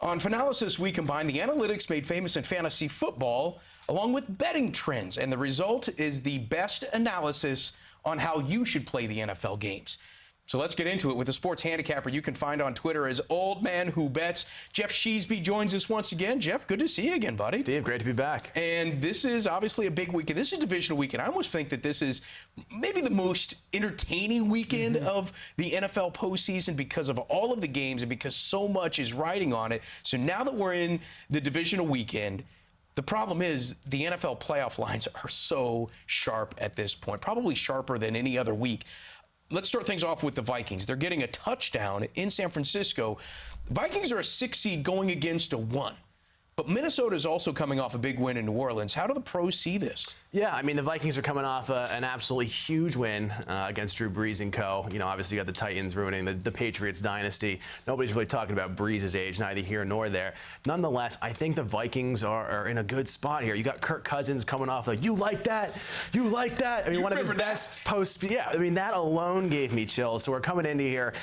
On Fanalysis, we combine the analytics made famous in fantasy football along with betting trends, and the result is the best analysis on how you should play the NFL games. So let's get into it with the sports handicapper you can find on Twitter as Old Man Who Bets. Geoff Sheasby joins us once again. Jeff, good to see you again, buddy. Steve, great to be back. And this is obviously a big weekend. This is divisional weekend. I almost think that this is maybe the most entertaining weekend of the NFL postseason because of all of the games and because so much is riding on it. So now that we're in the divisional weekend, the problem is the NFL playoff lines are so sharp at this point, probably sharper than any other week. Let's start things off with the Vikings. They're getting a touchdown in San Francisco. Vikings are a 6 seed going against a 1. But Minnesota is also coming off a big win in New Orleans. How do the pros see this? Yeah, I mean, the Vikings are coming off an absolutely huge win against Drew Brees and co. You know, obviously you got the Titans ruining the Patriots dynasty. Nobody's really talking about Brees' age, neither here nor there. Nonetheless, I think the Vikings are in a good spot here. You got Kirk Cousins coming off like, you like that? You like that? I mean, one of his best posts. Yeah, I mean, that alone gave me chills. So we're coming into here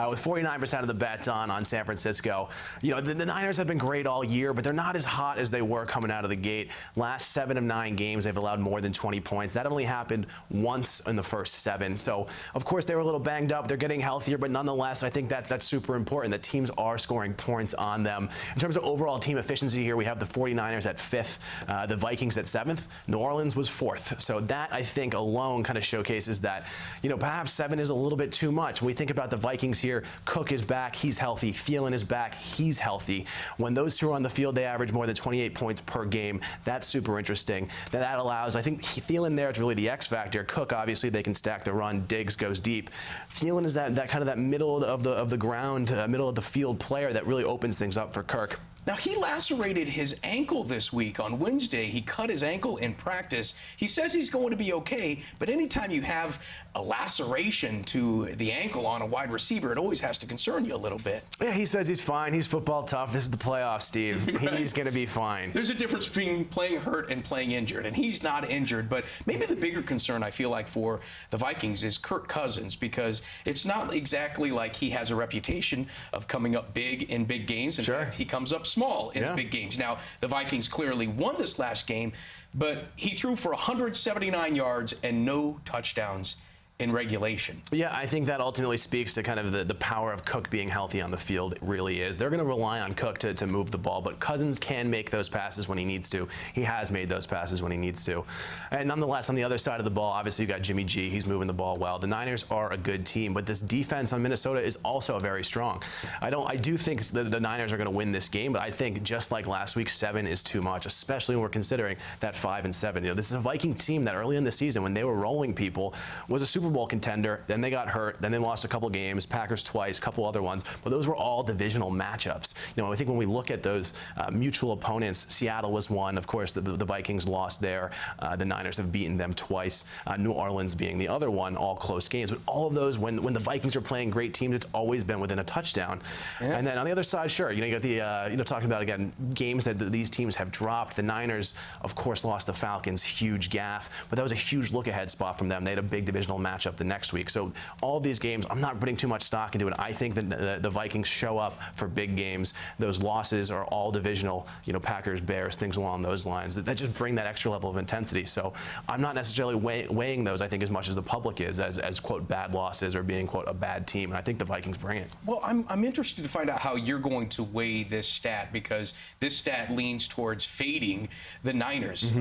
with 49% of the bets on San Francisco. You know, the Niners have been great all year, but they're not as hot as they were coming out of the gate. Last 7 of 9 games, they've allowed more than 20 points. That only happened once in the first 7. So, of course, they were a little banged up. They're getting healthier, but nonetheless, I think that's super important that teams are scoring points on them. In terms of overall team efficiency here, we have the 49ers at 5th, the Vikings at 7th. New Orleans was 4th. So that, I think, alone kind of showcases that, you know, perhaps 7 is a little bit too much. When we think about the Vikings here, Cook is back. He's healthy. Thielen is back. He's healthy. When those two are on the field, they average more than 28 points per game. That's super interesting. That allows, I think, Thielen there is really the X factor. Cook, obviously, they can stack the run. Diggs goes deep. Thielen is that kind of that middle of the ground, middle of the field player that really opens things up for Kirk. Now, he lacerated his ankle this week. On Wednesday, he cut his ankle in practice. He says he's going to be okay, but anytime you have a laceration to the ankle on a wide receiver, it always has to concern you a little bit. Yeah, he says he's fine. He's football tough. This is the playoffs, Steve. Right. He's going to be fine. There's a difference between playing hurt and playing injured, and he's not injured. But maybe the bigger concern I feel like for the Vikings is Kirk Cousins, because it's not exactly like he has a reputation of coming up big in big games. In fact, he comes up small in the big games. Now, the Vikings clearly won this last game, but he threw for 179 yards and no touchdowns in regulation. Yeah, I think that ultimately speaks to kind of the power of Cook being healthy on the field. It really is. They're going to rely on Cook to move the ball, but Cousins can make those passes when he needs to. He has made those passes when he needs to. And nonetheless, on the other side of the ball, obviously you got Jimmy G. He's moving the ball well. The Niners are a good team, but this defense on Minnesota is also very strong. I do think the Niners are going to win this game, but I think just like last week, 7 is too much, especially when we're considering that 5 and 7. You know, this is a Viking team that early in the season, when they were rolling people, was a Super Bowl contender. Then they got hurt. Then they lost a couple games, Packers twice, a couple other ones. But those were all divisional matchups. You know, I think when we look at those mutual opponents, Seattle was one. Of course, the Vikings lost there. The Niners have beaten them twice. New Orleans being the other one, all close games. But all of those, when the Vikings are playing great teams, it's always been within a touchdown. Yeah. And then on the other side, sure, you know, you got the talking about again games that these teams have dropped. The Niners, of course, lost the Falcons, huge gaffe, but that was a huge look-ahead spot from them. They had a big divisional matchup the next week. So all of these games, I'm not putting too much stock into it. I think that the Vikings show up for big games. Those losses are all divisional, you know, Packers, Bears, things along those lines. That just bring that extra level of intensity. So I'm not necessarily weighing those, I think, as much as the public is, as quote, bad losses or being, quote, a bad team. And I think the Vikings bring it. Well, I'm interested to find out how you're going to weigh this stat, because this stat leans towards fading the Niners.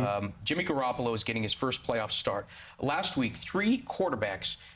Jimmy Garoppolo is getting his first playoff start. Last week, 3 quarterbacks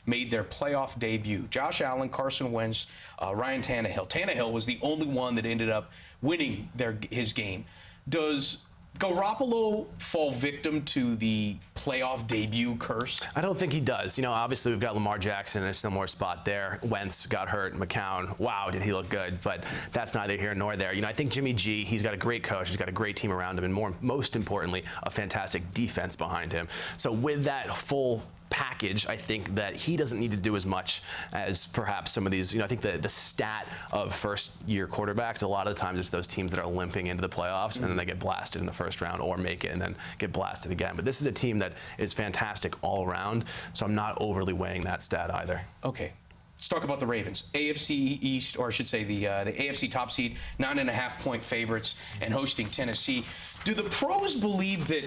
made their playoff debut. Josh Allen, Carson Wentz, Ryan Tannehill. Tannehill was the only one that ended up winning his game. Does Garoppolo fall victim to the playoff debut curse? I don't think he does. You know, obviously we've got Lamar Jackson in a similar spot there. Wentz got hurt. McCown, wow, did he look good? But that's neither here nor there. You know, I think Jimmy G, he's got a great coach. He's got a great team around him, and most importantly, a fantastic defense behind him. So with that full package, I think that he doesn't need to do as much as perhaps some of these, you know, I think the stat of first-year quarterbacks, a lot of the times it's those teams that are limping into the playoffs and then they get blasted in the first round or make it and then get blasted again. But this is a team that is fantastic all around, so I'm not overly weighing that stat either. Okay. let's talk about the Ravens. AFC East, or I should say the AFC top seed, 9.5-point favorites, and hosting Tennessee. Do the pros believe that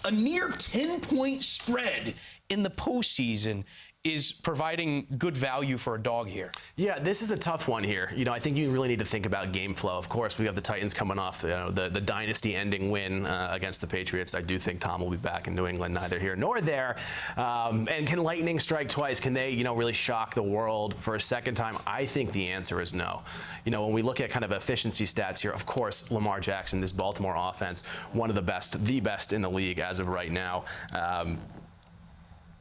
a near 10-point spread in the postseason is providing good value for a dog here? Yeah, this is a tough one here. You know, I think you really need to think about game flow. Of course, we have the Titans coming off the dynasty-ending win against the Patriots. I do think Tom will be back in New England, neither here nor there. And can lightning strike twice? Can they, really shock the world for a second time? I think the answer is no. When we look at kind of efficiency stats here, of course, Lamar Jackson, this Baltimore offense, one of the best in the league as of right now.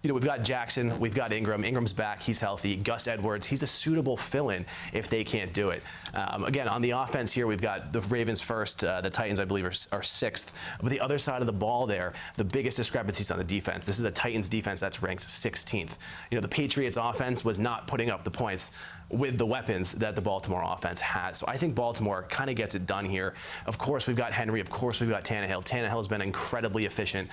We've got Jackson, we've got Ingram. Ingram's back, he's healthy. Gus Edwards, he's a suitable fill-in if they can't do it. Again, on the offense here, we've got the Ravens first. The Titans, I believe, are sixth. But the other side of the ball there, the biggest discrepancies on the defense. This is a Titans defense that's ranked 16th. The Patriots offense was not putting up the points with the weapons that the Baltimore offense has. So I think Baltimore kind of gets it done here. Of course, we've got Henry. Of course, we've got Tannehill. Tannehill has been incredibly efficient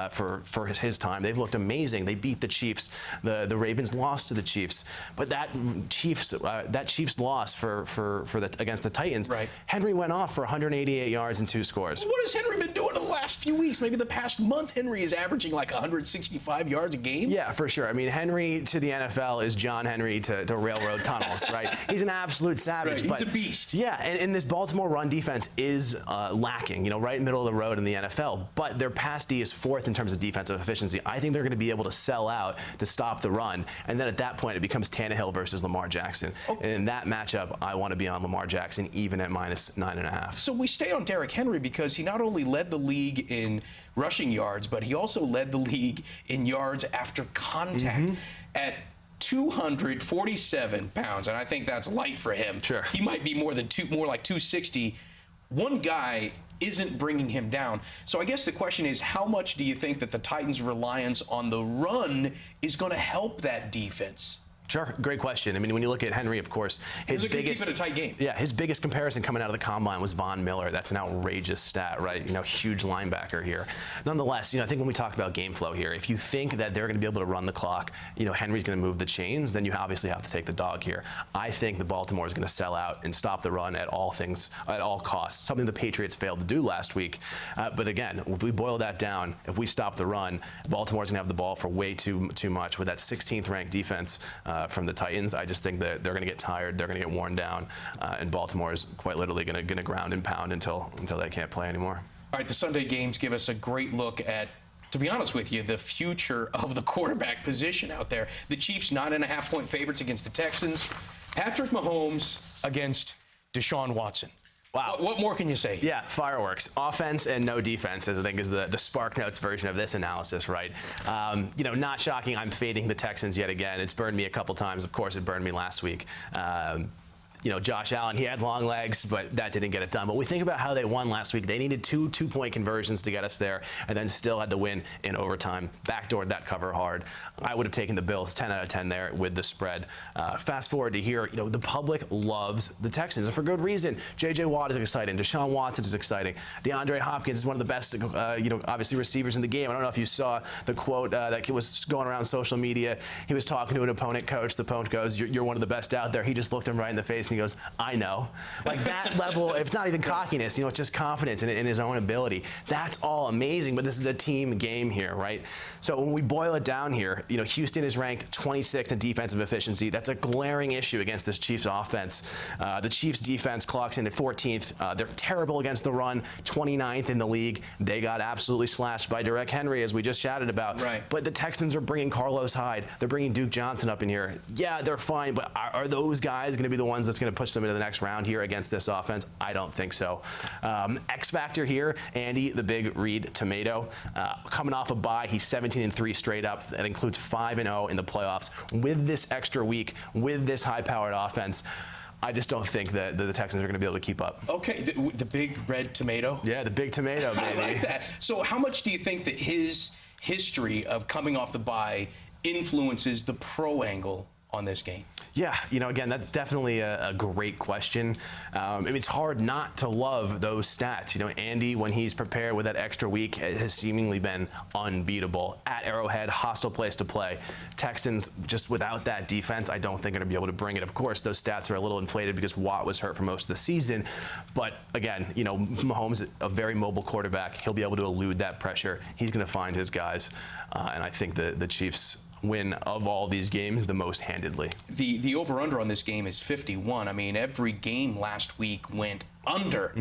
for his time. They've looked amazing. They beat the Chiefs. The Ravens lost to the Chiefs. But that Chiefs loss against the Titans, right. Henry went off for 188 yards and 2 scores. What has Henry been doing in the last few weeks? Maybe the past month, Henry is averaging like 165 yards a game? Yeah, for sure. I mean, Henry to the NFL is John Henry to railroad tunnels. Right? He's an absolute savage. Right, he's a beast. Yeah, and this Baltimore run defense is lacking, right in the middle of the road in the NFL. But their pass D is 4th in terms of defensive efficiency. I think they're going to be able to sell out to stop the run. And then at that point, it becomes Tannehill versus Lamar Jackson. Oh. And in that matchup, I want to be on Lamar Jackson even at -9.5. So we stay on Derrick Henry because he not only led the league in rushing yards, but he also led the league in yards after contact at 247 pounds, and I think that's light for him. Sure. He might be more like 260. One guy isn't bringing him down. So I guess the question is, how much do you think that the Titans' reliance on the run is going to help that defense? Sure, great question. I mean, when you look at Henry, of course, his biggest keep it a tight game. Yeah, his biggest comparison coming out of the combine was Von Miller. That's an outrageous stat, right? Huge linebacker here. Nonetheless, I think when we talk about game flow here, if you think that they're going to be able to run the clock, Henry's going to move the chains, then you obviously have to take the dog here. I think the Baltimore is going to sell out and stop the run at all costs. Something the Patriots failed to do last week. But again, if we boil that down, if we stop the run, Baltimore's going to have the ball for way too much with that 16th ranked defense. From the Titans, I just think that they're going to get tired, they're going to get worn down, and Baltimore is quite literally going to ground and pound until they can't play anymore. All right, the Sunday games give us a great look at, to be honest with you, the future of the quarterback position out there. The Chiefs 9.5-point favorites against the Texans. Patrick Mahomes against Deshaun Watson. Wow. What more can you say? Yeah, fireworks. Offense and no defense, I think, is the Spark Notes version of this analysis, right? Not shocking, I'm fading the Texans yet again. It's burned me a couple times. Of course, it burned me last week. Josh Allen, he had long legs, but that didn't get it done. But we think about how they won last week. They needed two-point conversions to get us there, and then still had to win in overtime. Backdoored that cover hard. I would have taken the Bills 10 out of 10 there with the spread. Fast forward to here, the public loves the Texans, and for good reason. J.J. Watt is exciting. Deshaun Watson is exciting. DeAndre Hopkins is one of the best, obviously receivers in the game. I don't know if you saw the quote that was going around social media. He was talking to an opponent coach. The opponent goes, "You're one of the best out there." He just looked him right in the face and he goes, "I know." Like that level, it's not even cockiness, it's just confidence in his own ability. That's all amazing, but this is a team game here, right? So when we boil it down here, Houston is ranked 26th in defensive efficiency. That's a glaring issue against this Chiefs offense. The Chiefs defense clocks in at 14th. They're terrible against the run, 29th in the league. They got absolutely slashed by Derrick Henry, as we just chatted about. Right. But the Texans are bringing Carlos Hyde. They're bringing Duke Johnson up in here. Yeah, they're fine, but are those guys going to be the ones that's going to push them into the next round here against this offense? I don't think so. X factor here, Andy, the big Reed tomato. Coming off a bye, he's 17-3 straight up. That includes 5-0 in the playoffs. With this extra week, with this high-powered offense, I just don't think that the Texans are going to be able to keep up. Okay, the big red tomato? Yeah, the big tomato, baby. I like that. So how much do you think that his history of coming off the bye influences the pro angle on this game? Yeah, again, that's definitely a great question. It's hard not to love those stats. Andy, when he's prepared with that extra week, has seemingly been unbeatable. At Arrowhead, hostile place to play. Texans, just without that defense, I don't think are going to be able to bring it. Of course, those stats are a little inflated because Watt was hurt for most of the season. But again, Mahomes, a very mobile quarterback. He'll be able to elude that pressure. He's going to find his guys. And I think the Chiefs win of all these games the most handedly. The over-under on this game is 51. I mean, every game last week went under.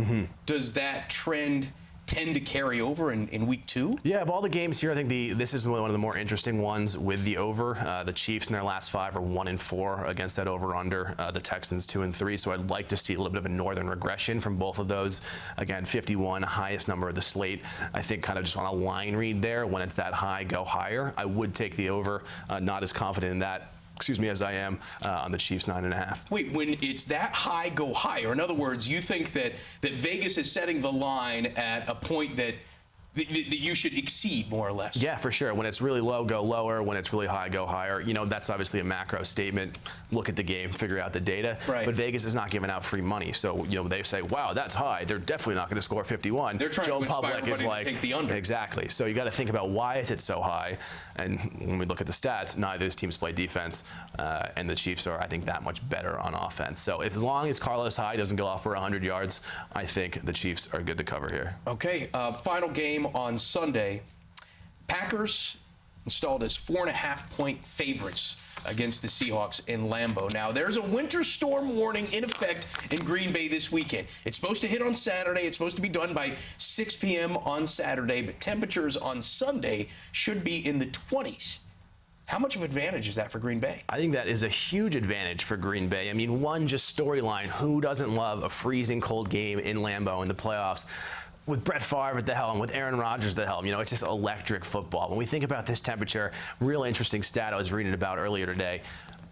Does that trend tend to carry over in week 2? Yeah, of all the games here, I think this is one of the more interesting ones with the over. The Chiefs in their last 5 are 1-4 against that over/under. The Texans 2-3. So I'd like to see a little bit of a northern regression from both of those. Again, 51, highest number of the slate. I think kind of just on a line read there, when it's that high, go higher. I would take the over. Not as confident in that, as I am on the Chiefs 9.5. Wait, when it's that high, go higher. In other words, you think that Vegas is setting the line at a point that you should exceed, more or less. Yeah, for sure. When it's really low, go lower. When it's really high, go higher. That's obviously a macro statement. Look at the game, figure out the data. Right. But Vegas is not giving out free money. So, they say, wow, that's high. They're definitely not going to score 51. They're trying to inspire everybody to take the under. Exactly. So you got to think about why is it so high. And when we look at the stats, neither of those teams play defense. And the Chiefs are, I think, that much better on offense. So as long as Carlos Hyde doesn't go off for 100 yards, I think the Chiefs are good to cover here. Okay, final game on Sunday. Packers installed as 4.5-point favorites against the Seahawks in Lambeau. Now, there's a winter storm warning in effect in Green Bay this weekend. It's supposed to hit on Saturday. It's supposed to be done by 6 p.m. on Saturday, but temperatures on Sunday should be in the 20s. How much of an advantage is that for Green Bay? I think that is a huge advantage for Green Bay. I mean, one, just storyline. Who doesn't love a freezing cold game in Lambeau in the playoffs? With Brett Favre at the helm, with Aaron Rodgers at the helm, it's just electric football. When we think about this temperature, real interesting stat I was reading about earlier today.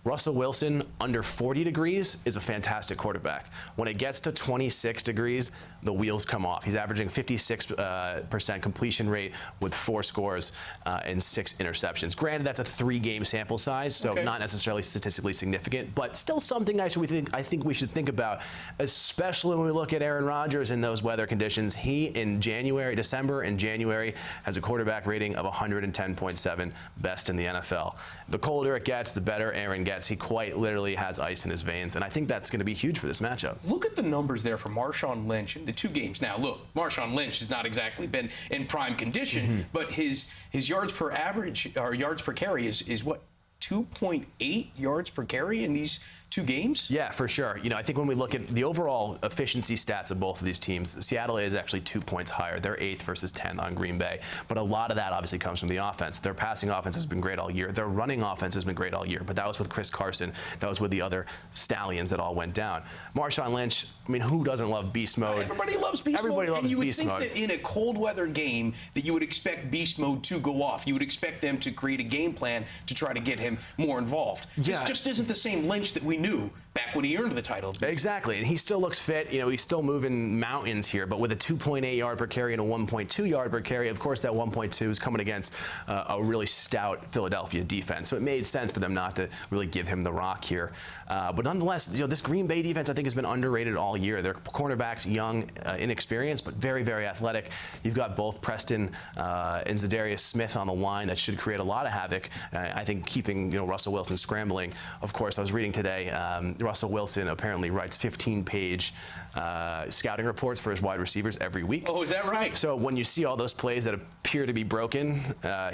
Russell Wilson, under 40 degrees, is a fantastic quarterback. When it gets to 26 degrees, the wheels come off. He's averaging 56% completion rate with 4 scores and 6 interceptions. Granted, that's a 3-game sample size, so not necessarily statistically significant, but still something I think we should think about, especially when we look at Aaron Rodgers in those weather conditions. He, in December and January, has a quarterback rating of 110.7, best in the NFL. The colder it gets, the better Aaron gets. He quite literally has ice in his veins, and I think that's going to be huge for this matchup. Look at the numbers there for Marshawn Lynch in the 2 games. Now, look, Marshawn Lynch has not exactly been in prime condition, but his yards per average, or yards per carry, is what, 2.8 yards per carry in these 2 games? Yeah, for sure. I think when we look at the overall efficiency stats of both of these teams, Seattle is actually 2 points higher. They're 8th versus 10th on Green Bay. But a lot of that obviously comes from the offense. Their passing offense has been great all year. Their running offense has been great all year. But that was with Chris Carson. That was with the other stallions that all went down. Marshawn Lynch, who doesn't love beast mode? Everybody loves beast mode. Everybody loves beast mode. And you would think that in a cold weather game that you would expect beast mode to go off. You would expect them to create a game plan to try to get him more involved. Yeah. This just isn't the same Lynch that we knew back when he earned the title. Exactly, and he still looks fit. He's still moving mountains here, but with a 2.8 yard per carry and a 1.2 yard per carry, of course that 1.2 is coming against a really stout Philadelphia defense. So it made sense for them not to really give him the rock here. But nonetheless, this Green Bay defense I think has been underrated all year. Their cornerbacks, young, inexperienced, but very, very athletic. You've got both Preston and Zadarius Smith on the line that should create a lot of havoc. I think keeping Russell Wilson scrambling. Of course, I was reading today, Russell Wilson apparently writes 15-page scouting reports for his wide receivers every week. Oh, is that right? So when you see all those plays that appear to be broken,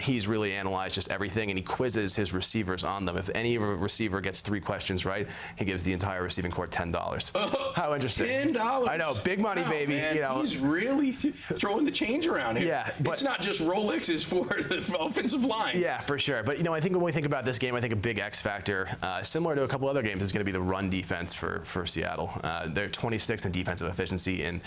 he's really analyzed just everything, and he quizzes his receivers on them. If any receiver gets 3 questions right, he gives the entire receiving corps $10. How interesting. $10. I know, big money, baby. Man, he's really throwing the change around here. Yeah, but it's not just Rolexes for the offensive line. Yeah, for sure. But I think when we think about this game, I think a big X factor, similar to a couple other games, is going to be the run defense for Seattle. They're 26th in defensive efficiency, and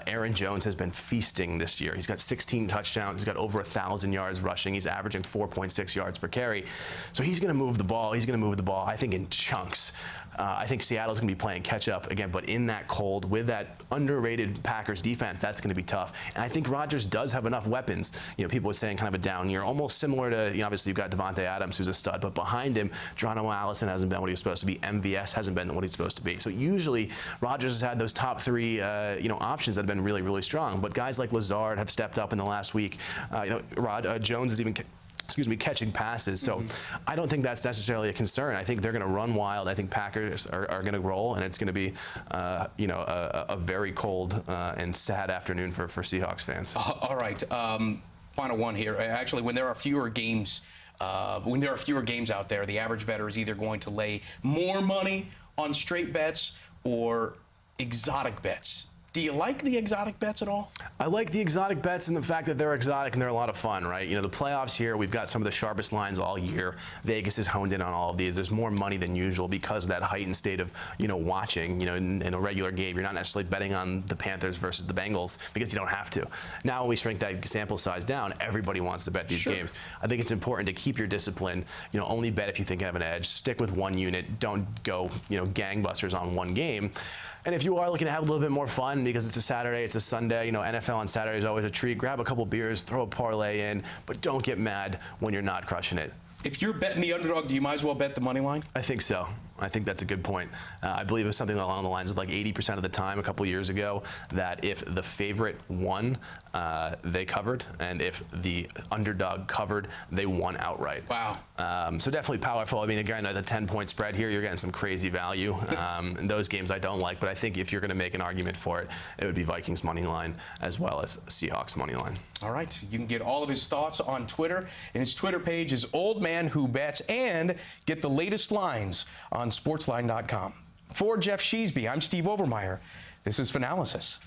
Aaron Jones has been feasting this year. He's got 16 touchdowns. He's got over 1,000 yards rushing. He's averaging 4.6 yards per carry. So he's going to move the ball. He's going to move the ball, I think, in chunks. I think Seattle's going to be playing catch-up again, but in that cold, with that underrated Packers defense, that's going to be tough. And I think Rodgers does have enough weapons. People are saying kind of a down year, almost similar to, obviously you've got Devontae Adams, who's a stud, but behind him, Geronimo Allison hasn't been what he was supposed to be. MVS hasn't been what he's supposed to be. So usually Rodgers has had those top three options that have been really, really strong. But guys like Lazard have stepped up in the last week. Jones is even catching passes. So I don't think that's necessarily a concern. I think they're going to run wild. I think Packers are going to roll, and it's going to be, a very cold and sad afternoon for Seahawks fans. All right. Final one here. Actually, when there are fewer games out there, the average bettor is either going to lay more money on straight bets or exotic bets. Do you like the exotic bets at all? I like the exotic bets and the fact that they're exotic and they're a lot of fun, right? The playoffs here, we've got some of the sharpest lines all year. Vegas is honed in on all of these. There's more money than usual because of that heightened state of, watching, in a regular game. You're not necessarily betting on the Panthers versus the Bengals because you don't have to. Now when we shrink that sample size down, everybody wants to bet these games. I think it's important to keep your discipline. Only bet if you think you have an edge. Stick with one unit. Don't go, gangbusters on one game. And if you are looking to have a little bit more fun because it's a Saturday, it's a Sunday, NFL on Saturday is always a treat. Grab a couple beers, throw a parlay in, but don't get mad when you're not crushing it. If you're betting the underdog, do you might as well bet the money line? I think so. I think that's a good point. I believe it was something along the lines of like 80% of the time a couple years ago that if the favorite won, they covered, and if the underdog covered, they won outright. Wow. So definitely powerful. I mean, again, at the 10-point spread here, you're getting some crazy value. In those games I don't like, but I think if you're going to make an argument for it, it would be Vikings money line as well as Seahawks money line. All right. You can get all of his thoughts on Twitter, and his Twitter page is Old Man Who Bets, and get the latest lines on sportsline.com. For Geoff Sheasby, I'm Steve Overmyer. This is Fanalysis.